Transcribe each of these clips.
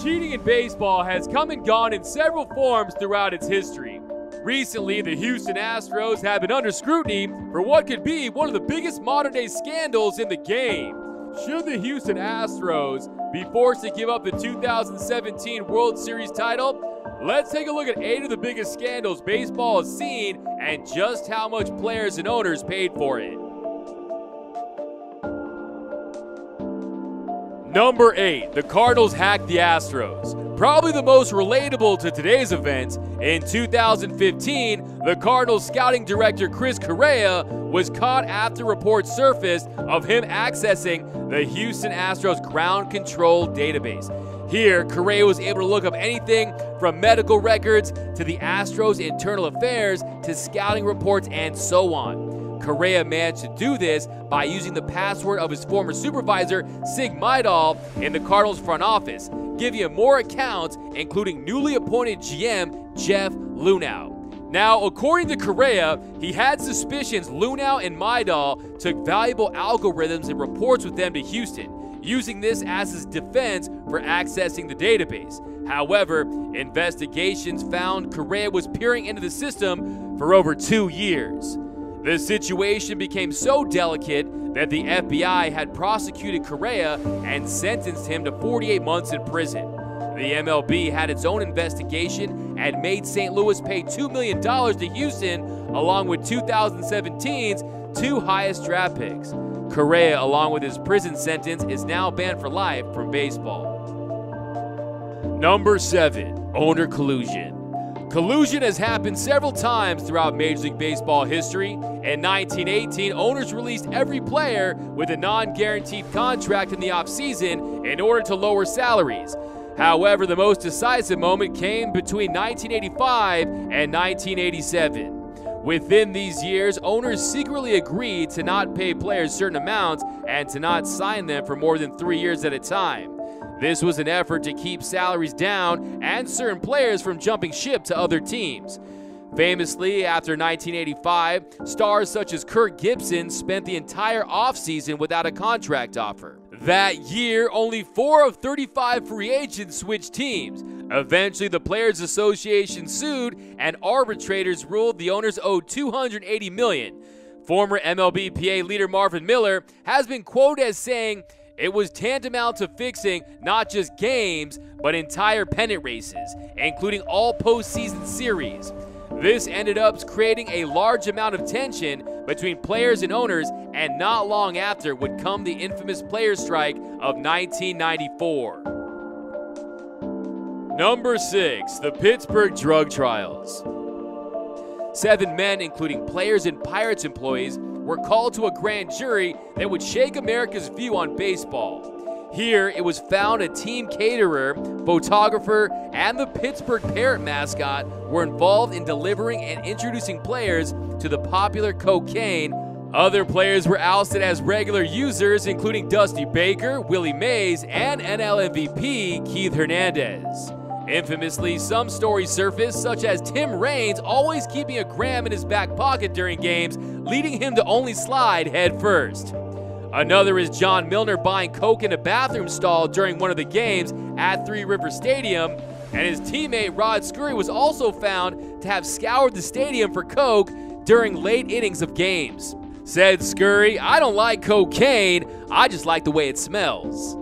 Cheating in baseball has come and gone in several forms throughout its history. Recently, the Houston Astros have been under scrutiny for what could be one of the biggest modern-day scandals in the game. Should the Houston Astros be forced to give up the 2017 World Series title? Let's take a look at 8 of the biggest scandals baseball has seen and just how much players and owners paid for it. Number 8, the Cardinals hacked the Astros. Probably the most relatable to today's events, in 2015, the Cardinals scouting director Chris Correa was caught after reports surfaced of him accessing the Houston Astros ground control database. Here, Correa was able to look up anything from medical records to the Astros' internal affairs to scouting reports and so on. Correa managed to do this by using the password of his former supervisor, Sig Mejdal, in the Cardinals front office, giving him more accounts, including newly appointed GM Jeff Luhnow. Now, according to Correa, he had suspicions Luhnow and Mejdal took valuable algorithms and reports with them to Houston, using this as his defense for accessing the database. However, investigations found Correa was peering into the system for over 2 years. The situation became so delicate that the FBI had prosecuted Correa and sentenced him to 48 months in prison. The MLB had its own investigation and made St. Louis pay $2 million to Houston, along with 2017's 2 highest draft picks. Correa, along with his prison sentence, is now banned for life from baseball. Number 7, owner collusion. Collusion has happened several times throughout Major League Baseball history. In 1918, owners released every player with a non-guaranteed contract in the offseason in order to lower salaries. However, the most decisive moment came between 1985 and 1987. Within these years, owners secretly agreed to not pay players certain amounts and to not sign them for more than 3 years at a time. This was an effort to keep salaries down and certain players from jumping ship to other teams. Famously, after 1985, stars such as Kirk Gibson spent the entire offseason without a contract offer. That year, only 4 of 35 free agents switched teams. Eventually, the Players Association sued, and arbitrators ruled the owners owed $280 million. Former MLBPA leader Marvin Miller has been quoted as saying, "It was tantamount to fixing not just games, but entire pennant races, including all postseason series." This ended up creating a large amount of tension between players and owners, and not long after would come the infamous players' strike of 1994. Number 6, the Pittsburgh drug trials. 7 men, including players and Pirates employees, were called to a grand jury that would shake America's view on baseball. Here, it was found a team caterer, photographer, and the Pittsburgh Parrot mascot were involved in delivering and introducing players to the popular cocaine. Other players were ousted as regular users, including Dusty Baker, Willie Mays, and NL MVP Keith Hernandez. Infamously, some stories surfaced, such as Tim Raines always keeping a gram in his back pocket during games, leading him to only slide head first. Another is John Milner buying coke in a bathroom stall during one of the games at Three River Stadium, and his teammate Rod Scurry was also found to have scoured the stadium for coke during late innings of games. Said Scurry, "I don't like cocaine, I just like the way it smells."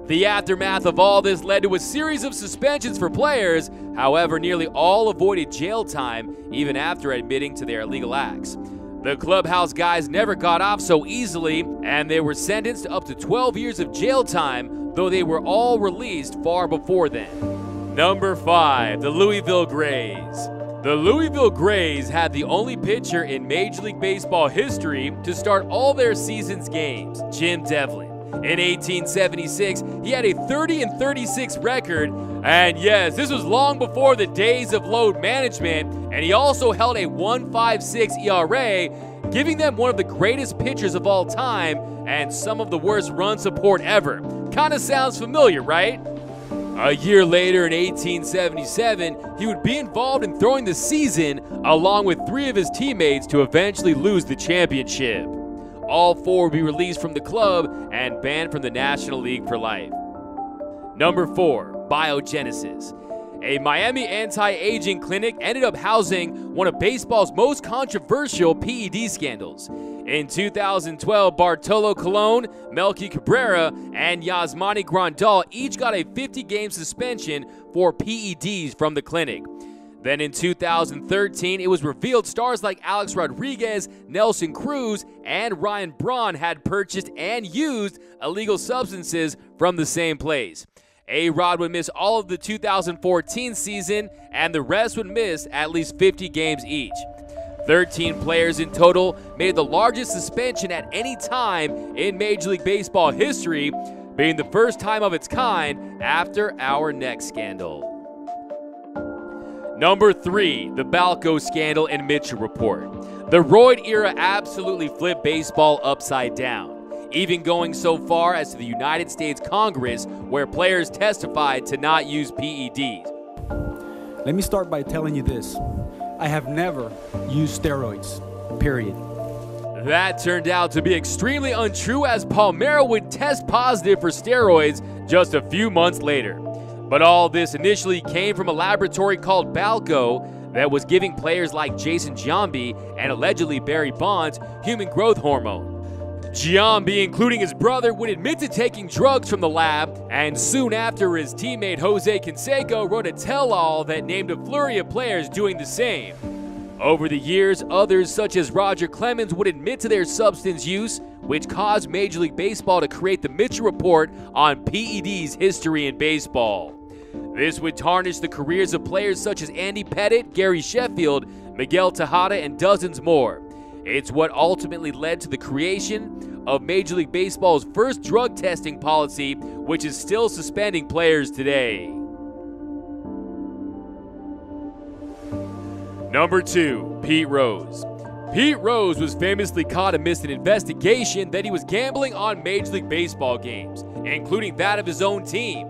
The aftermath of all this led to a series of suspensions for players. However, nearly all avoided jail time even after admitting to their illegal acts. The clubhouse guys never got off so easily, and they were sentenced to up to 12 years of jail time, though they were all released far before then. Number 5, the Louisville Greys. The Louisville Greys had the only pitcher in Major League Baseball history to start all their season's games, Jim Devlin. In 1876, he had a 30-36 record, and yes, this was long before the days of load management, and he also held a 1.56 ERA, giving them one of the greatest pitchers of all time and some of the worst run support ever. Kinda sounds familiar, right? A year later, in 1877, he would be involved in throwing the season along with 3 of his teammates to eventually lose the championship. All 4 would be released from the club and banned from the National League for life. Number 4, Biogenesis. A Miami anti-aging clinic ended up housing one of baseball's most controversial PED scandals. In 2012, Bartolo Colon, Melky Cabrera, and Yasmani Grandal each got a 50-game suspension for PEDs from the clinic. Then in 2013, it was revealed stars like Alex Rodriguez, Nelson Cruz, and Ryan Braun had purchased and used illegal substances from the same place. A-Rod would miss all of the 2014 season, and the rest would miss at least 50 games each. 13 players in total made the largest suspension at any time in Major League Baseball history, being the first time of its kind after our next scandal. Number 3, the Balco Scandal and Mitchell Report. The roid era absolutely flipped baseball upside down, even going so far as to the United States Congress, where players testified to not use PEDs. Let me start by telling you this. I have never used steroids, period. That turned out to be extremely untrue, as Palmeiro would test positive for steroids just a few months later. But all this initially came from a laboratory called Balco that was giving players like Jason Giambi and allegedly Barry Bonds human growth hormone. Giambi, including his brother, would admit to taking drugs from the lab, and soon after, his teammate Jose Canseco wrote a tell-all that named a flurry of players doing the same. Over the years, others such as Roger Clemens would admit to their substance use, which caused Major League Baseball to create the Mitchell Report on PED's history in baseball. This would tarnish the careers of players such as Andy Pettitte, Gary Sheffield, Miguel Tejada, and dozens more. It's what ultimately led to the creation of Major League Baseball's first drug testing policy, which is still suspending players today. Number 2, Pete Rose. Pete Rose was famously caught amidst an investigation that he was gambling on Major League Baseball games, including that of his own team.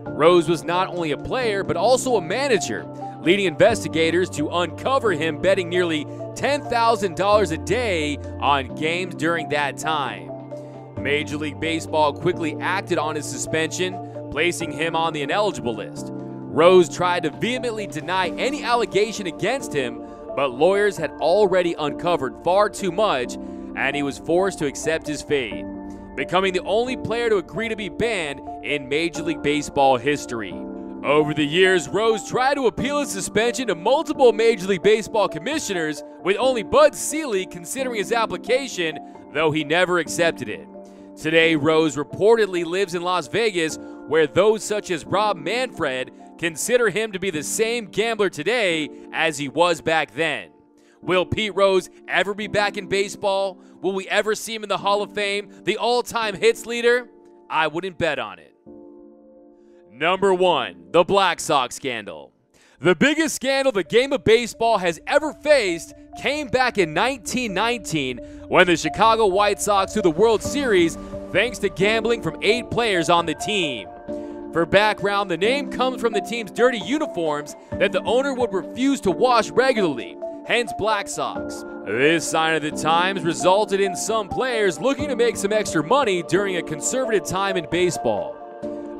Rose was not only a player, but also a manager, leading investigators to uncover him betting nearly $10,000 a day on games during that time. Major League Baseball quickly acted on his suspension, placing him on the ineligible list. Rose tried to vehemently deny any allegation against him, but lawyers had already uncovered far too much, and he was forced to accept his fate, becoming the only player to agree to be banned in Major League Baseball history. Over the years, Rose tried to appeal his suspension to multiple Major League Baseball commissioners, with only Bud Selig considering his application, though he never accepted it. Today, Rose reportedly lives in Las Vegas, where those such as Rob Manfred consider him to be the same gambler today as he was back then. Will Pete Rose ever be back in baseball? Will we ever see him in the Hall of Fame, the all-time hits leader? I wouldn't bet on it. Number 1, the Black Sox Scandal. The biggest scandal the game of baseball has ever faced came back in 1919 when the Chicago White Sox threw the World Series thanks to gambling from 8 players on the team. For background, the name comes from the team's dirty uniforms that the owner would refuse to wash regularly, hence Black Sox. This sign of the times resulted in some players looking to make some extra money during a conservative time in baseball.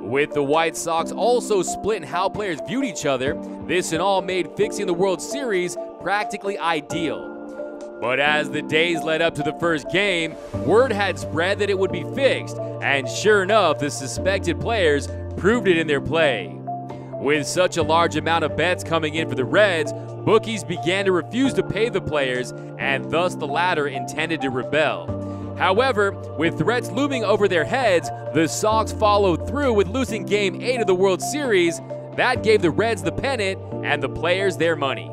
With the White Sox also split in how players viewed each other, this and all made fixing the World Series practically ideal. But as the days led up to the first game, word had spread that it would be fixed, and sure enough, the suspected players proved it in their play. With such a large amount of bets coming in for the Reds, bookies began to refuse to pay the players, and thus the latter intended to rebel. However, with threats looming over their heads, the Sox followed through with losing Game 8 of the World Series. That gave the Reds the pennant and the players their money.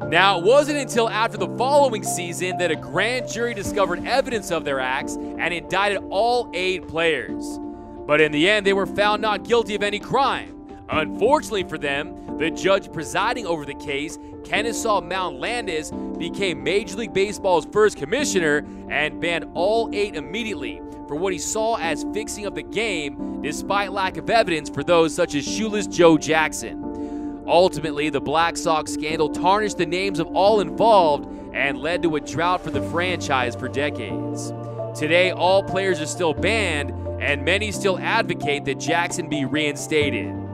Now, it wasn't until after the following season that a grand jury discovered evidence of their acts and indicted all 8 players. But in the end, they were found not guilty of any crime. Unfortunately for them, the judge presiding over the case, Kennesaw Mount Landis, became Major League Baseball's first commissioner and banned all 8 immediately for what he saw as fixing of the game, despite lack of evidence for those such as Shoeless Joe Jackson. Ultimately, the Black Sox scandal tarnished the names of all involved and led to a drought for the franchise for decades. Today, all players are still banned, and many still advocate that Jackson be reinstated.